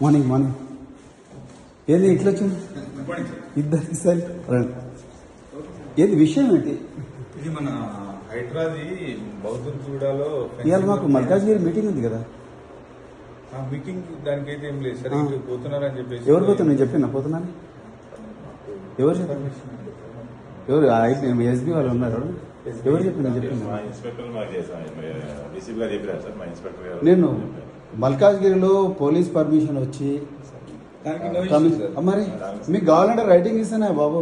Morning morning ఏది ఇట్లా వచ్చింది ఇద్దరు సార్ ఏది విషయం ఏంటి? ఇది మన హైదరాబాద్ బౌద్ధగూడలో ఇవాళ మాకు మల్కాజ్గిరి మీటింగ్ ఉంది కదా. ఆ మీటింగ్ దానికైతే ఏం లేదు సార్, పోతున్నారని చెప్పేసి. ఎవరు పోతున్నా? నేను చెప్పిన పోతున్నాను. ఎవరు చెప్పారు? ఎవరు ఎస్బీ వాళ్ళు ఉన్నారు? ఎవరు చెప్పిన? నేను చెప్పిన నేను మల్కాజ్గిరిలో పోలీస్ పర్మిషన్ వచ్చి మరి మీకు కావాలంటే రైటింగ్ ఇస్తానా బాబు?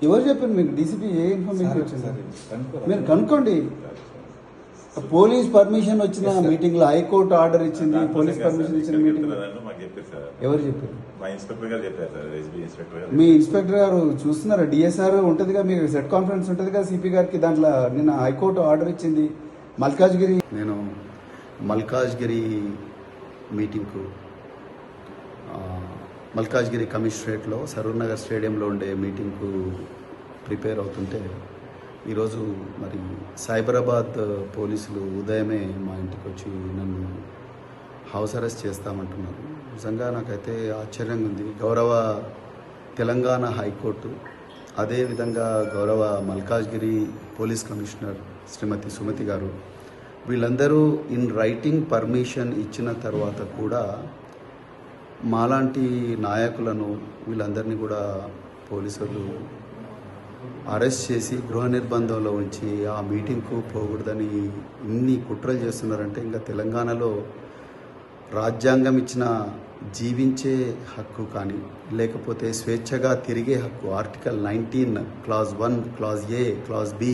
ఎవరు చెప్పారు మీకు? డీసీపీ ఏ ఇన్ఫర్మేషన్ వచ్చింది? మీరు కనుక్కోండి. పోలీస్ పర్మిషన్ వచ్చిన మీటింగ్ లో హైకోర్టు ఆర్డర్ ఇచ్చింది, పోలీస్ పర్మిషన్ ఇచ్చిన మీటింగ్ ఎవరు చెప్పారు? మీ ఇన్స్పెక్టర్ గారు చూస్తున్నారా? డిఎస్ఆర్ ఉంటుందిగా, మీకు సెట్ కాన్ఫరెన్స్ ఉంటుందిగా సిపి గారికి. దాంట్లో నిన్న హైకోర్టు ఆర్డర్ ఇచ్చింది మల్కాజ్గిరి. నేను మల్కాజ్గిరి మీటింగ్కు మల్కాజ్గిరి కమిషనరేట్లో సరూర్ నగర్ స్టేడియంలో ఉండే మీటింగ్కు ప్రిపేర్ అవుతుంటే ఈరోజు మరి సైబరాబాద్ పోలీసులు ఉదయమే మా ఇంటికి వచ్చి నన్ను హౌస్ అరెస్ట్ చేస్తామంటున్నారు. నిజంగా నాకైతే ఆశ్చర్యంగా ఉంది. గౌరవ తెలంగాణ హైకోర్టు, అదేవిధంగా గౌరవ మల్కాజ్గిరి పోలీస్ కమిషనర్ శ్రీమతి సుమతి గారు, వీళ్ళందరూ ఇన్ రైటింగ్ పర్మిషన్ ఇచ్చిన తర్వాత కూడా మాలాంటి నాయకులను వీళ్ళందరినీ కూడా పోలీసులు అరెస్ట్ చేసి గృహ నిర్బంధంలో ఉంచి ఆ మీటింగ్కు పోకూడదని ఇన్ని కుట్రలు చేస్తున్నారంటే ఇంకా తెలంగాణలో రాజ్యాంగం ఇచ్చిన జీవించే హక్కు కానీ లేకపోతే స్వేచ్ఛగా తిరిగే హక్కు article 19 clause 1 clause A clause B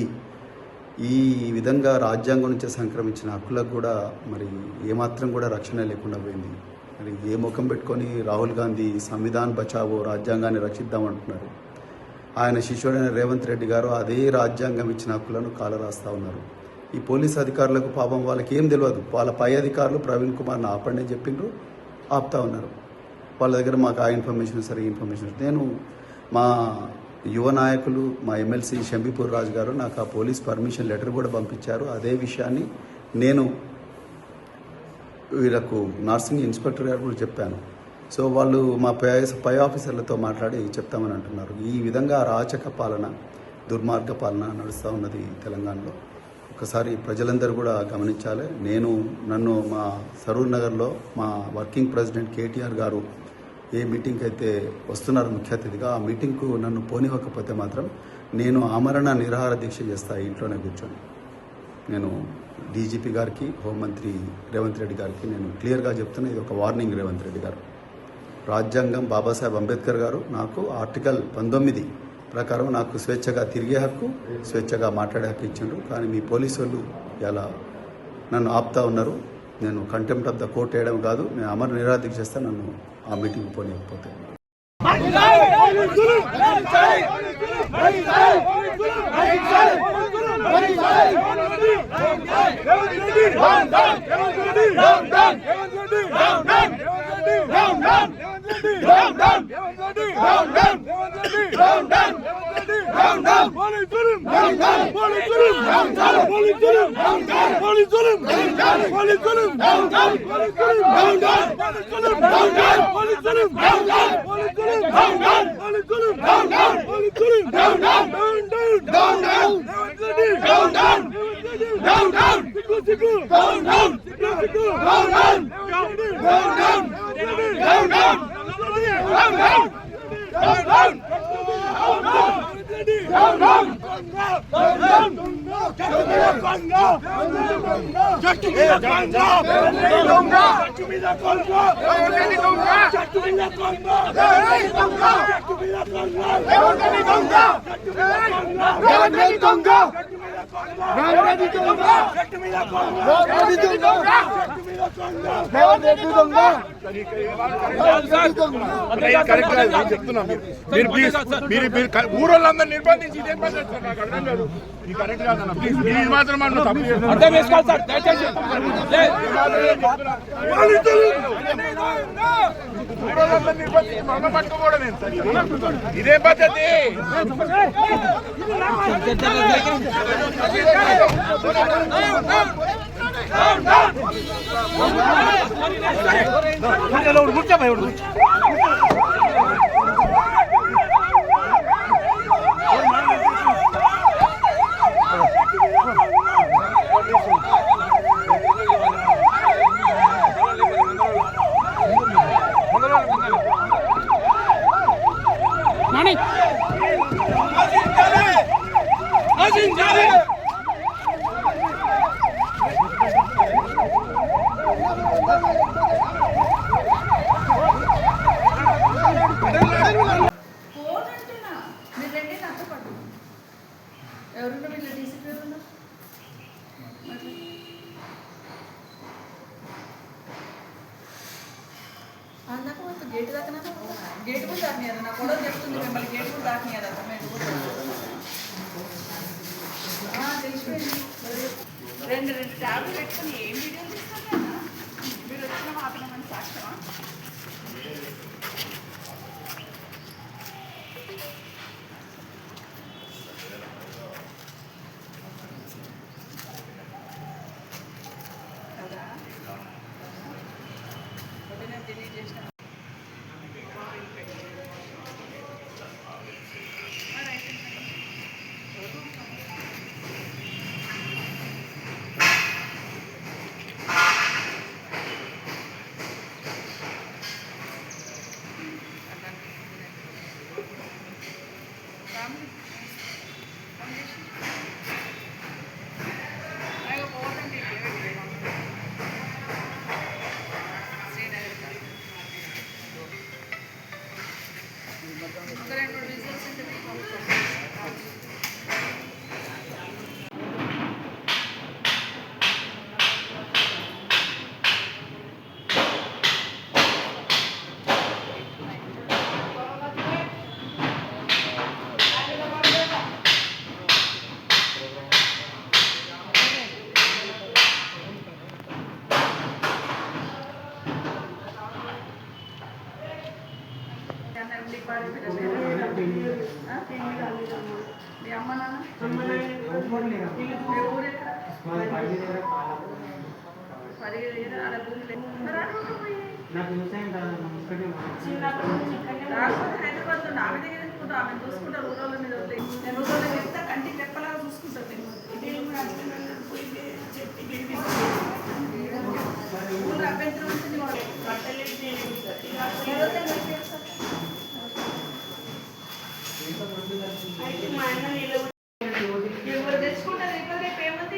ఈ విధంగా రాజ్యాంగం నుంచి సంక్రమించిన హక్కులకు కూడా మరి ఏమాత్రం కూడా రక్షణ లేకుండా పోయింది. మరి ఏ ముఖం పెట్టుకొని రాహుల్ గాంధీ సంవిధాన్ బచావో రాజ్యాంగాన్ని రక్షిద్దామంటున్నారు. ఆయన శిష్యుడైన రేవంత్ రెడ్డి గారు అదే రాజ్యాంగం ఇచ్చిన హక్కులను కాలరాస్తా ఉన్నారు. ఈ పోలీస్ అధికారులకు పాపం వాళ్ళకి ఏం తెలియదు. వాళ్ళ పై అధికారులు ప్రవీణ్ కుమార్ని ఆపండి చెప్పిండ్రు, ఆపుతా ఉన్నారు. వాళ్ళ దగ్గర మాకు ఆ ఇన్ఫర్మేషన్ సరే ఇన్ఫర్మేషన్. నేను మా యువ నాయకులు మా ఎమ్మెల్సీ షంబీపూర్ రాజు గారు నాకు ఆ పోలీస్ పర్మిషన్ లెటర్ కూడా పంపించారు. అదే విషయాన్ని నేను వీళ్ళకు నర్సింగ్ ఇన్స్పెక్టర్ గారు కూడా చెప్పాను. సో వాళ్ళు మా పై ఆఫీసర్లతో మాట్లాడి చెప్తామని అంటున్నారు. ఈ విధంగా అరాచక పాలన, దుర్మార్గ పాలన నడుస్తూ ఉన్నది తెలంగాణలో. ఒకసారి ప్రజలందరూ కూడా గమనించాలి. నన్ను మా సరూర్ నగర్లో మా వర్కింగ్ ప్రెసిడెంట్ కేటీఆర్ గారు ఏ మీటింగ్కి అయితే వస్తున్నారు ముఖ్య అతిథిగా, ఆ మీటింగ్కు నన్ను పోనివ్వకపోతే మాత్రం నేను ఆమరణ నిరాహార దీక్ష చేస్తా ఇంట్లోనే కూర్చొని. నేను డీజీపీ గారికి, హోంమంత్రి రేవంత్ రెడ్డి గారికి నేను క్లియర్గా చెప్తున్నా, ఇది ఒక వార్నింగ్. రేవంత్ రెడ్డి గారు, రాజ్యాంగం బాబాసాహెబ్ అంబేద్కర్ గారు నాకు ఆర్టికల్ 19 ప్రకారం నాకు స్వేచ్ఛగా తిరిగే హక్కు, స్వేచ్ఛగా మాట్లాడే హక్కు ఇచ్చిండ్రు. కానీ మీ పోలీసు వాళ్ళు ఇలా నన్ను ఆపుతా ఉన్నారు. నేను కంటెంప్ట్ ఆఫ్ ద కోర్ట్ వేయడం కాదు, నేను అమర నిరాదీక్ష చేస్తే నన్ను ఆ మీటింగ్ పోనీయకపోతే. ఊరోళ్ళందరూ నిర్బంధించి కరెక్ట్ కాదన్న. ప్లీజ్ మీరు మాత్రం అర్థం చేసుకోవాలి సార్. దయచేసి ఊరోళ్ళందరూ నిర్బంధించి మమ్మ పట్టుకోవడం ఇదే పద్ధతి. పోనంటున్నా మీరు రెండే నాతో పట్టు ఎవరున్నా వీళ్ళ డీసీపీ ఎవరున్నా అందాక మొత్తం గేటు దాకా గేటు కూడా దాటినారు నా కూడా చెప్తుంది మిమ్మల్ని గేటు కూడా దాటినారు తెలిసిపోయింది రెండు ట్యాబ్లు పెట్టుకుని ఏం వీడియోలు తీస్తారు మీరు వచ్చిన మాత్రమని సాక్ష్యమా మీ అమ్మ నాన్న ఊరు ఎక్కడ పరిగె ఆడ భూమి హైదరాబాద్ లో ఆమె దగ్గర తీసుకుంటా ఆమె చూసుకుంటారు ఊరోళ్ళ మీద నేను ఊరోళ్ళ చెప్తా కంటికి రెప్పలాగా చూసుకుంటాను ఊళ్ళో అభ్యంతరం వచ్చింది ఎవరు తెచ్చుకుంటారు ఇప్పుడు రేపు ఏమంది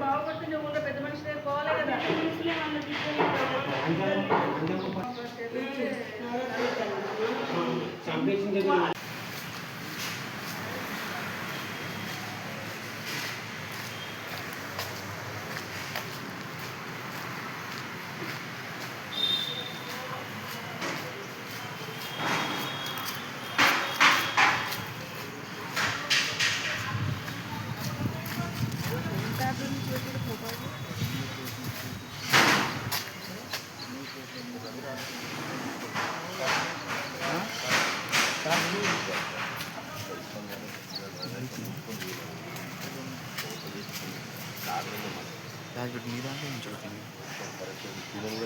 బాగుపడుతుంది ఊళ్ళో పెద్ద మనిషి దగ్గర పోవాలి కదా రాజుడు మీద